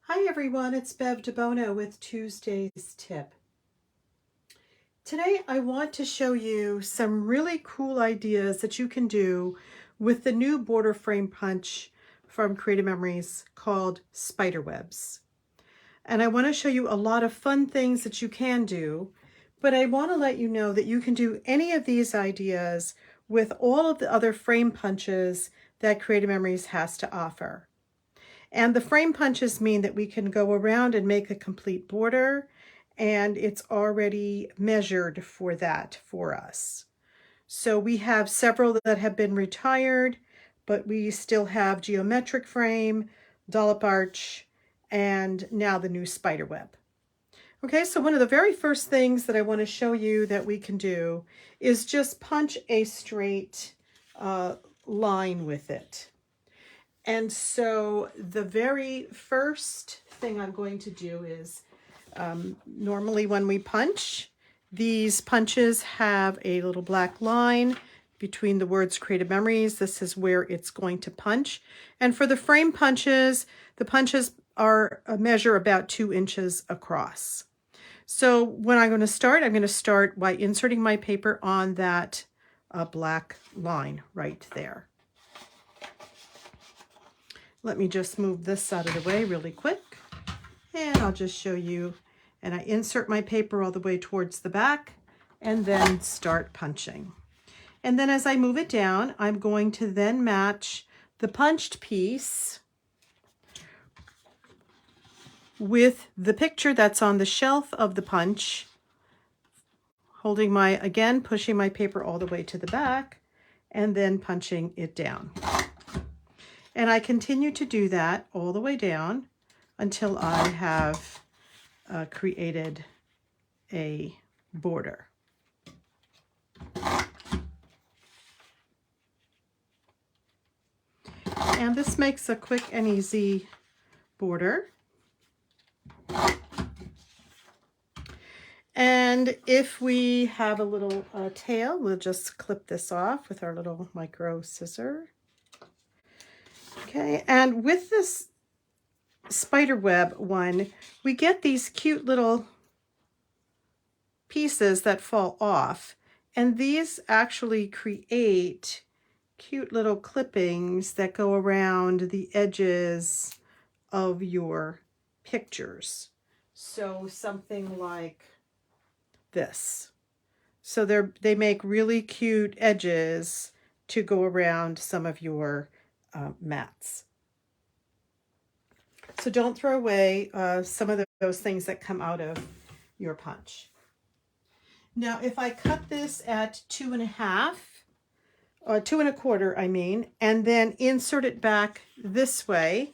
Hi everyone, it's Bev DeBono with Tuesday's Tip. Today I want to show you some really cool ideas that you can do with the new border frame punch from Creative Memories called Spiderwebs. And I want to show you a lot of fun things that you can do, but I want to let you know that you can do any of these ideas with all of the other frame punches that Creative Memories has to offer. And the frame punches mean that we can go around and make a complete border, and it's already measured for that for us. So we have several that have been retired, but we still have geometric frame, dollop arch, and now the new spider web. Okay, so one of the very first things that I want to show you that we can do is just punch a straight line with it. And so the very first thing I'm going to do is, normally when we punch, these punches have a little black line between the words Creative Memories. This is where it's going to punch. And for the frame punches, the punches are a measure about 2 inches across. So when I'm going to start by inserting my paper on that black line right there. Let me just move this out of the way really quick, and I'll just show you. And I insert my paper all the way towards the back and then start punching. And then as I move it down, I'm going to then match the punched piece with the picture that's on the shelf of the punch, holding pushing my paper all the way to the back and then punching it down. And I continue to do that all the way down until I have created a border. And this makes a quick and easy border. And if we have a little tail, we'll just clip this off with our little micro scissor. Okay, and with this spider web one, we get these cute little pieces that fall off, and these actually create cute little clippings that go around the edges of your pictures. So something like this. So they make really cute edges to go around some of your mats. So don't throw away some of those things that come out of your punch. Now, if I cut this at 2.5, 2.25, I mean, and then insert it back this way,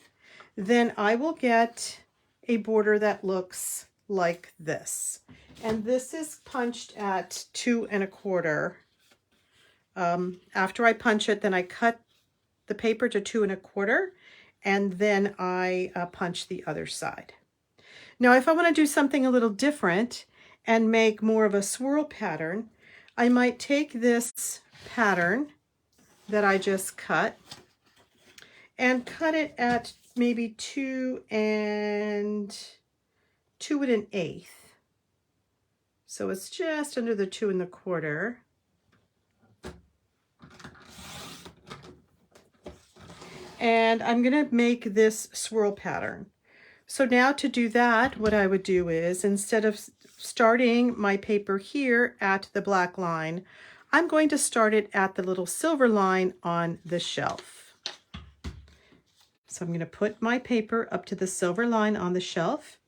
then I will get a border that looks like this. And this is punched at 2.25. After I punch it, then I cut the paper to 2.25, and then I punch the other side. Now, if I want to do something a little different and make more of a swirl pattern, I might take this pattern that I just cut and cut it at maybe 2 1/8. So it's just under the 2.25. And I'm going to make this swirl pattern. So now to do that, what I would do is, instead of starting my paper here at the black line, I'm going to start it at the little silver line on the shelf. So I'm going to put my paper up to the silver line on the shelf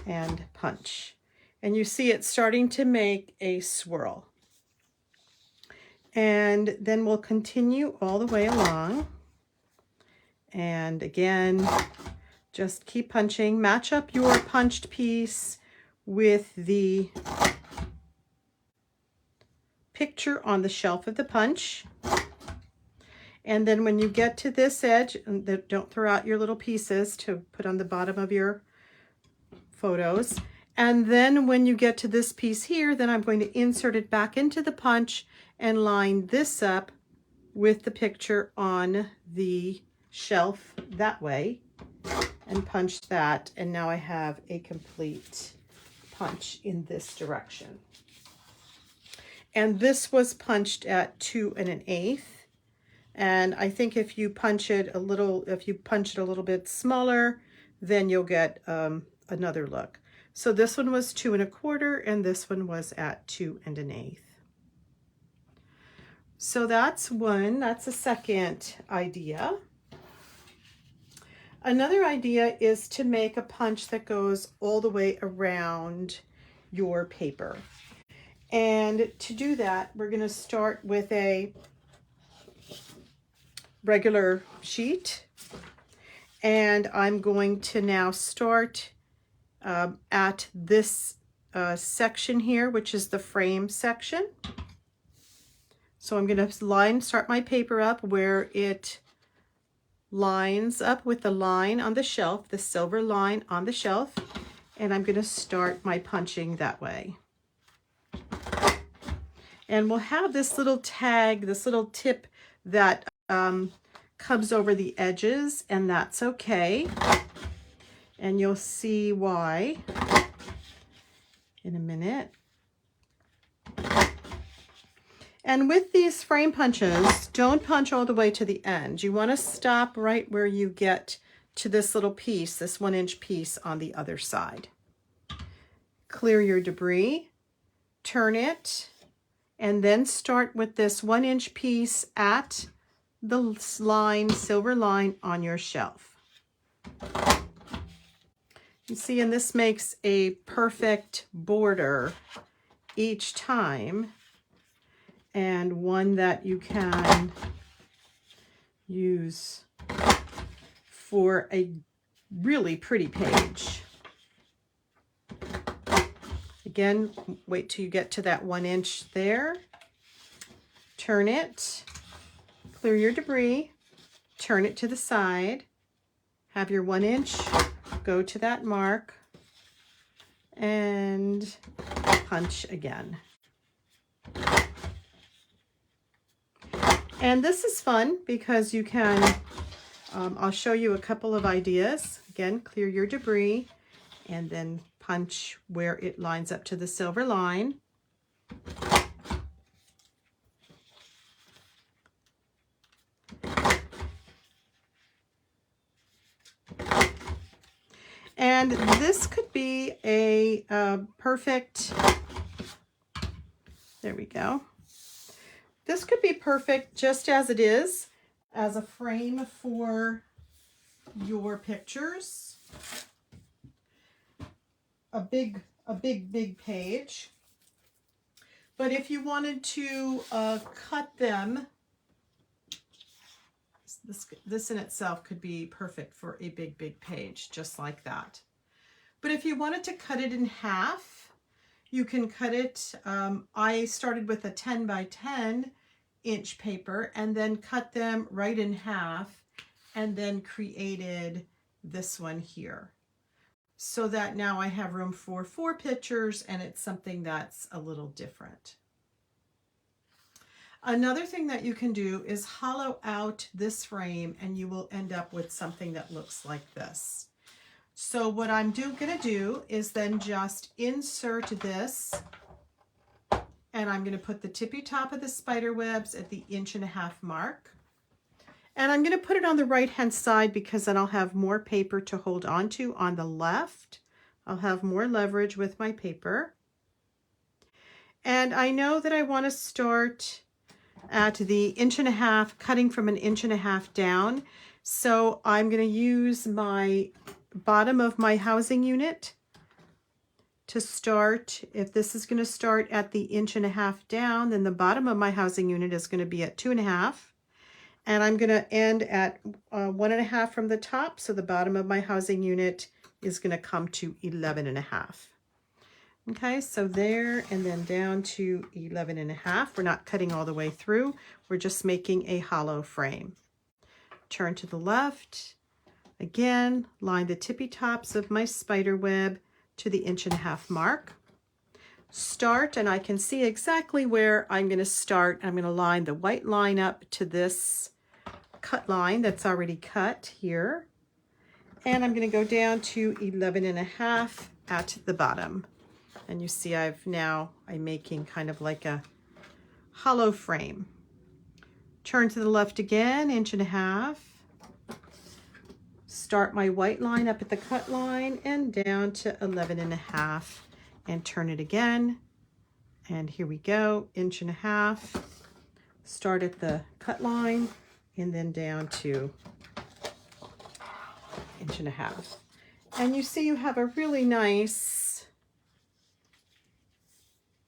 and punch. And you see it's starting to make a swirl. And then we'll continue all the way along. And again, just keep punching. Match up your punched piece with the picture on the shelf of the punch. And then when you get to this edge, don't throw out your little pieces to put on the bottom of your photos. And then when you get to this piece here, then I'm going to insert it back into the punch and line this up with the picture on the shelf that way. and punch that, and now I have a complete punch in this direction. And this was punched at 2 1/8. And I think if you punch it a little bit smaller, then you'll get another look. So this one was 2 1/4, and this one was at 2 1/8. So that's a second idea. Another idea is to make a punch that goes all the way around your paper. And to do that, we're going to start with a regular sheet. And I'm going to now start at this section here, which is the frame section. So I'm going to start my paper up where it lines up with the line on the shelf, the silver line on the shelf, and I'm going to start my punching that way. And we'll have this little tag, this little tip that comes over the edges, and that's okay. And you'll see why in a minute. And with these frame punches, don't punch all the way to the end. You want to stop right where you get to this little piece, this 1-inch piece on the other side. Clear your debris, turn it, and then start with this 1-inch piece at the line, silver line on your shelf. You see, and this makes a perfect border each time, and one that you can use for a really pretty page. Again, wait till you get to that 1 inch there. Turn it, clear your debris, turn it to the side, have your 1 inch, go to that mark, and punch again. And this is fun because you can, I'll show you a couple of ideas. Again, clear your debris and then punch where it lines up to the silver line. And this could be a perfect, there we go. This could be perfect just as it is, as a frame for your pictures. A big page. But if you wanted to cut them, this in itself could be perfect for a big page, just like that. But if you wanted to cut it in half, you can cut it. I started with a 10 by 10 inch paper and then cut them right in half and then created this one here. So that now I have room for 4 pictures and it's something that's a little different. Another thing that you can do is hollow out this frame and you will end up with something that looks like this. So what I'm going to do is then just insert this, and I'm going to put the tippy top of the spider webs at the 1.5 inch mark. And I'm going to put it on the right hand side because then I'll have more paper to hold on to on the left. I'll have more leverage with my paper. And I know that I want to start at the 1.5 inch, cutting from an 1.5 inch down. So I'm going to use my bottom of my housing unit to start. If this is going to start at the 1.5 inch down, then the bottom of my housing unit is going to be at 2.5. And I'm going to end at 1.5 from the top. So the bottom of my housing unit is going to come to 11.5. Okay, so there and then down to 11.5. We're not cutting all the way through. We're just making a hollow frame. Turn to the left. Again, line the tippy tops of my spider web to the 1.5 inch mark. Start, and I can see exactly where I'm going to start. I'm going to line the white line up to this cut line that's already cut here. And I'm going to go down to 11.5 at the bottom. And you see I'm making kind of like a hollow frame. Turn to the left again, 1.5 inches. Start my white line up at the cut line and down to 11.5 and turn it again. And here we go, 1.5 inches. Start at the cut line and then down to 1.5 inches. And you see you have a really nice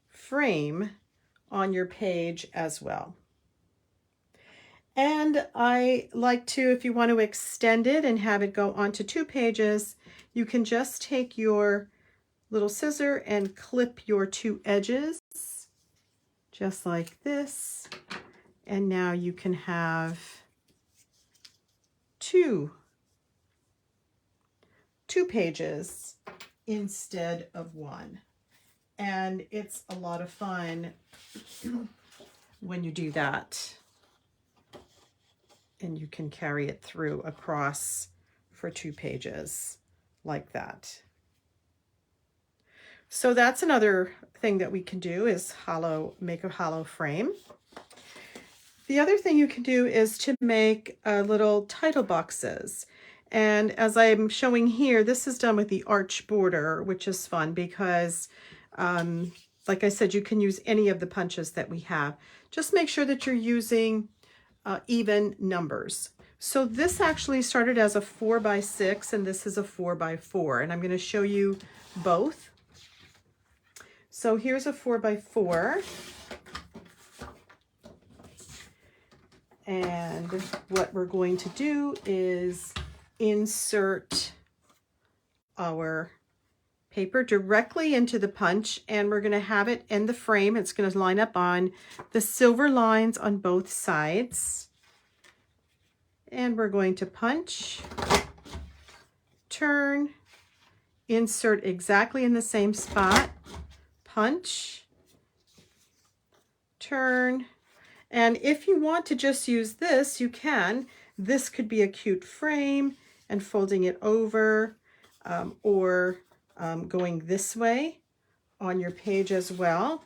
frame on your page as well. And I like to, if you want to extend it and have it go onto 2 pages, you can just take your little scissor and clip your 2 edges, just like this. And now you can have two pages instead of 1. And it's a lot of fun when you do that. And you can carry it through across for 2 pages like that. So that's another thing that we can do is make a hollow frame. The other thing you can do is to make little title boxes. And as I'm showing here, this is done with the arch border, which is fun because like I said, you can use any of the punches that we have. Just make sure that you're using even numbers. So this actually started as a 4x6 and this is a 4x4, and I'm going to show you both. So here's a 4x4, and what we're going to do is insert our paper directly into the punch, and we're going to have it in the frame. It's going to line up on the silver lines on both sides. And we're going to punch, turn, insert exactly in the same spot, punch, turn. And if you want to just use this, you can. This could be a cute frame and folding it over, or going this way on your page as well.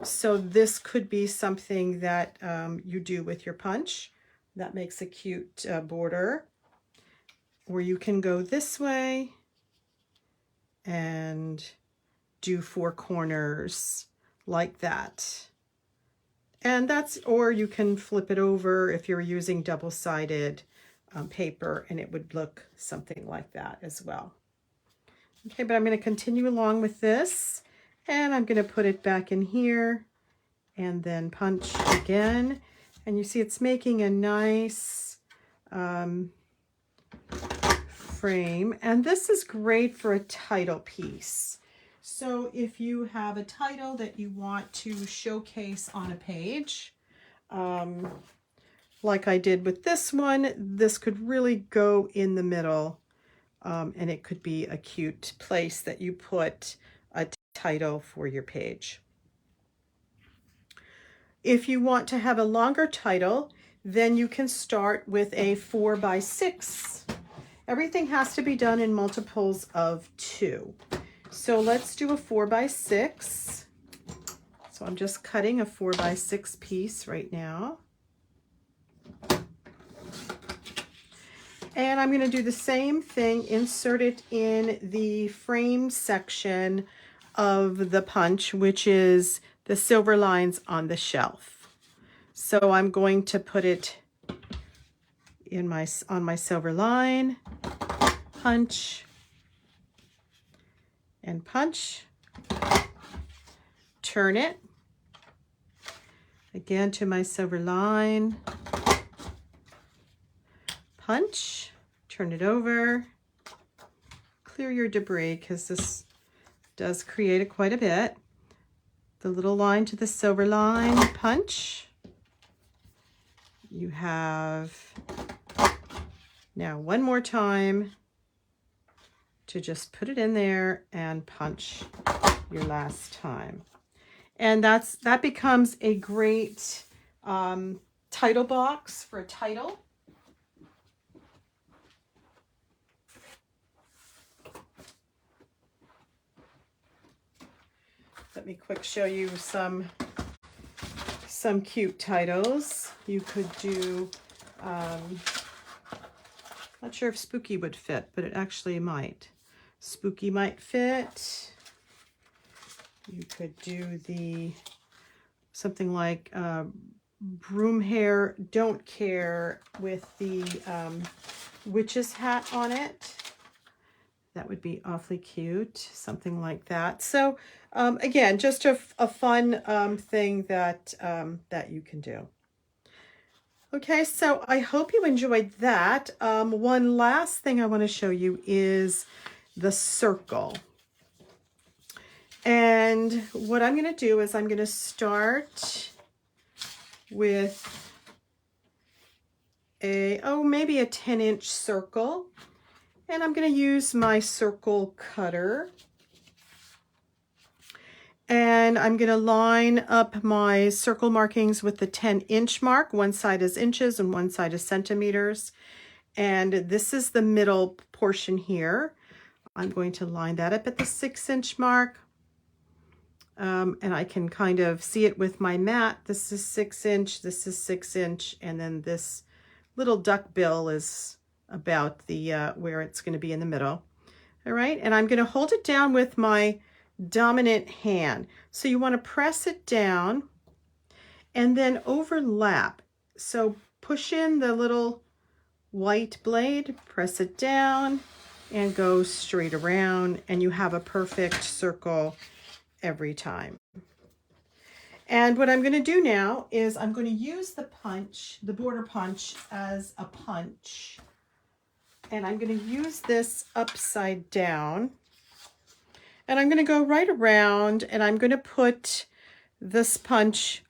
So this could be something that you do with your punch. That makes a cute border. Or you can go this way and do 4 corners like that. And that's, or you can flip it over if you're using double-sided paper, and it would look something like that as well. Okay, but I'm going to continue along with this, and I'm going to put it back in here and then punch again. And you see it's making a nice frame, and this is great for a title piece. So if you have a title that you want to showcase on a page, like I did with this one, this could really go in the middle. And it could be a cute place that you put a title for your page. If you want to have a longer title, then you can start with a 4x6. Everything has to be done in multiples of 2. So let's do a 4x6. So I'm just cutting a 4x6 piece right now. And I'm going to do the same thing, insert it in the frame section of the punch, which is the silver lines on the shelf. So I'm going to put it in on my silver line, punch, and punch, turn it, again to my silver line, punch, turn it over, clear your debris because this does create quite a bit. The little line to the silver line, punch. You have now one more time to just put it in there and punch your last time. And that becomes a great title box for a title. let me quick show you some cute titles. You could do, not sure if spooky would fit, but it actually might. Spooky might fit. You could do something like broom hair, don't care, with the witch's hat on it. That would be awfully cute, something like that. So again, just a fun thing that you can do. Okay, so I hope you enjoyed that. One last thing I want to show you is the circle. And what I'm going to do is I'm going to start with maybe a 10-inch circle. And I'm going to use my circle cutter. And I'm going to line up my circle markings with the 10-inch mark. One side is inches and one side is centimeters. And this is the middle portion here. I'm going to line that up at the 6-inch mark. And I can kind of see it with my mat. This is 6-inch, this is 6-inch, and then this little duck bill is about the where it's going to be in the middle. All right, and I'm going to hold it down with my dominant hand. So you want to press it down and then overlap. So push in the little white blade, press it down, and go straight around, and you have a perfect circle every time. And what I'm going to do now is I'm going to use the border punch as a punch. And I'm going to use this upside down. And I'm going to go right around, and I'm going to put this punch,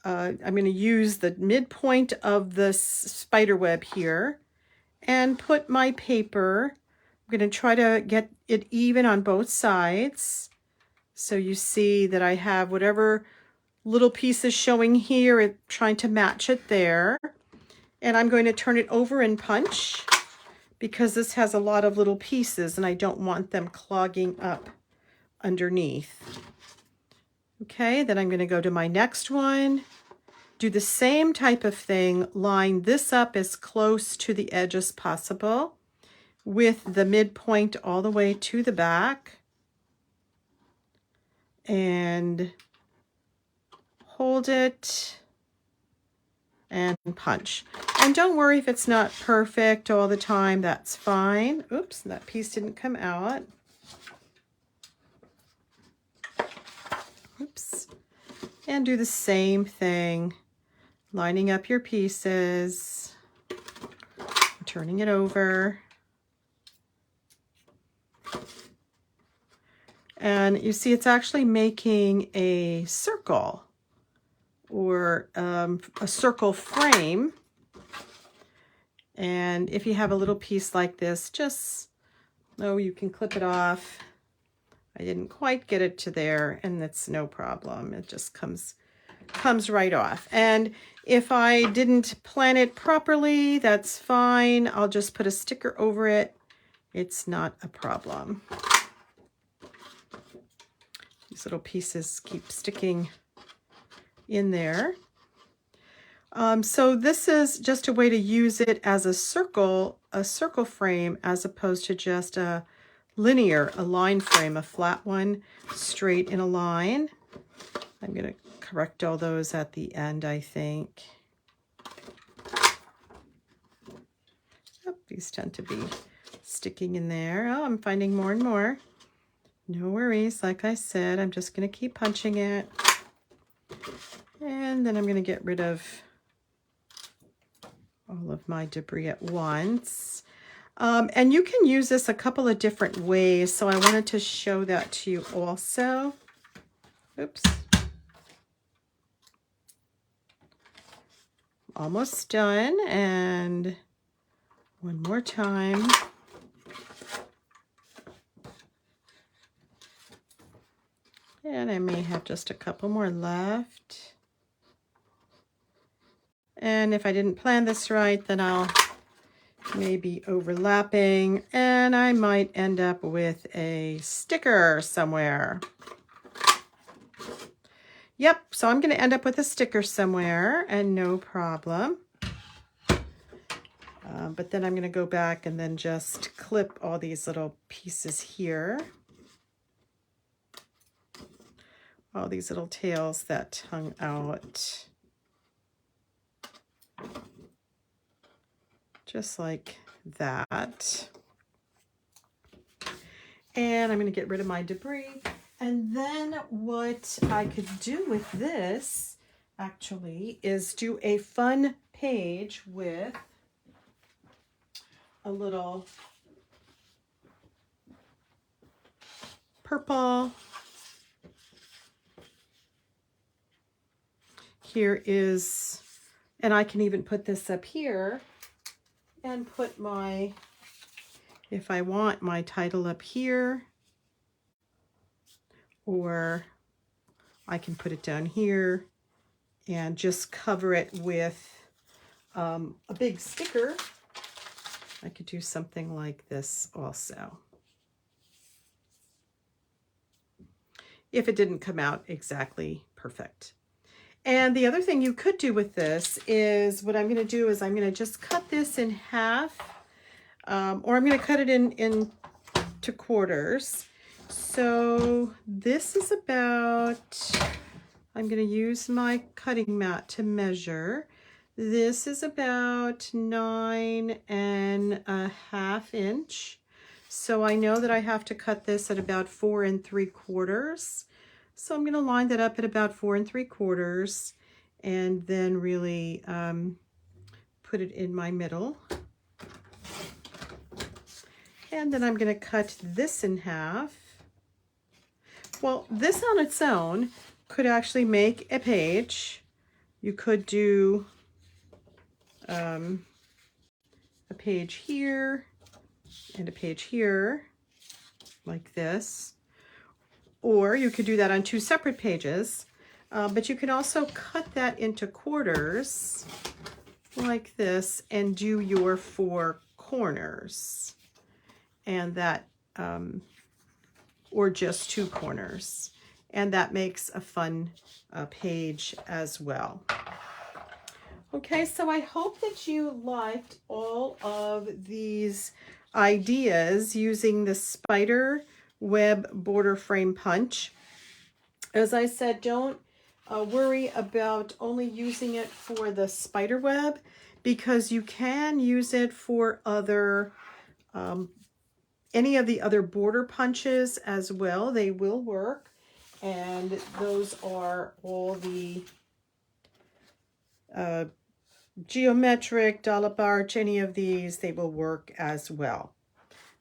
I'm going to use the midpoint of the spider web here and put my paper. I'm going to try to get it even on both sides. So you see that I have whatever little pieces showing here, trying to match it there. And I'm going to turn it over and punch, because this has a lot of little pieces and I don't want them clogging up underneath. Okay, then I'm going to go to my next one, do the same type of thing, line this up as close to the edge as possible with the midpoint all the way to the back, and hold it and punch. And don't worry if it's not perfect all the time, that's fine. Oops, that piece didn't come out. Oops. And do the same thing, lining up your pieces, turning it over. And you see it's actually making a circle, or a circle frame. And if you have a little piece like this, just you can clip it off. I didn't quite get it to there, and that's no problem. It just comes right off. And if I didn't plan it properly, that's fine. I'll just put a sticker over it. It's not a problem. These little pieces keep sticking in there. So this is just a way to use it as a circle frame, as opposed to just a line frame, a flat one, straight in a line. I'm going to correct all those at the end, I think. Oh, these tend to be sticking in there. Oh, I'm finding more and more. No worries. Like I said, I'm just going to keep punching it. And then I'm going to get rid of all of my debris at once. And you can use this a couple of different ways, so I wanted to show that to you also. Oops. Almost done, and one more time. And I may have just a couple more left. And if I didn't plan this right, then I'll maybe overlapping, and I might end up with a sticker somewhere. Yep, so I'm going to end up with a sticker somewhere, and no problem. But then I'm going to go back and then just clip all these little pieces here. All these little tails that hung out. Just like that. And I'm going to get rid of my debris. And then what I could do with this actually is do a fun page with a little purple. Here is, and I can even put this up here and put my, if I want, my title up here, or I can put it down here and just cover it with a big sticker. I could do something like this also, if it didn't come out exactly perfect. And the other thing you could do with this is, what I'm going to do is I'm going to just cut this in half, or I'm going to cut it into quarters. So this is about, I'm going to use my cutting mat to measure. This is about 9.5 inches. So I know that I have to cut this at about 4 3/4. So I'm going to line that up at about 4 3/4 and then really put it in my middle. And then I'm going to cut this in half. Well, this on its own could actually make a page. You could do a page here and a page here, like this. Or you could do that on 2 separate pages, but you can also cut that into quarters like this and do your 4 corners, and that, or just 2 corners, and that makes a fun page as well. Okay, so I hope that you liked all of these ideas using the spider web border frame punch. As I said, don't worry about only using it for the spider web, because you can use it for other any of the other border punches as well. They will work, and those are all the geometric, dollop arch, any of these, they will work as well.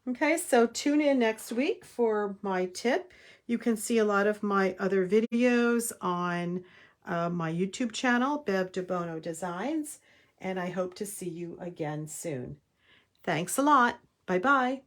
Okay, so tune in next week for my tip. You can see a lot of my other videos on my YouTube channel, Bev DeBono Designs, and I hope to see you again soon. Thanks a lot. Bye-bye.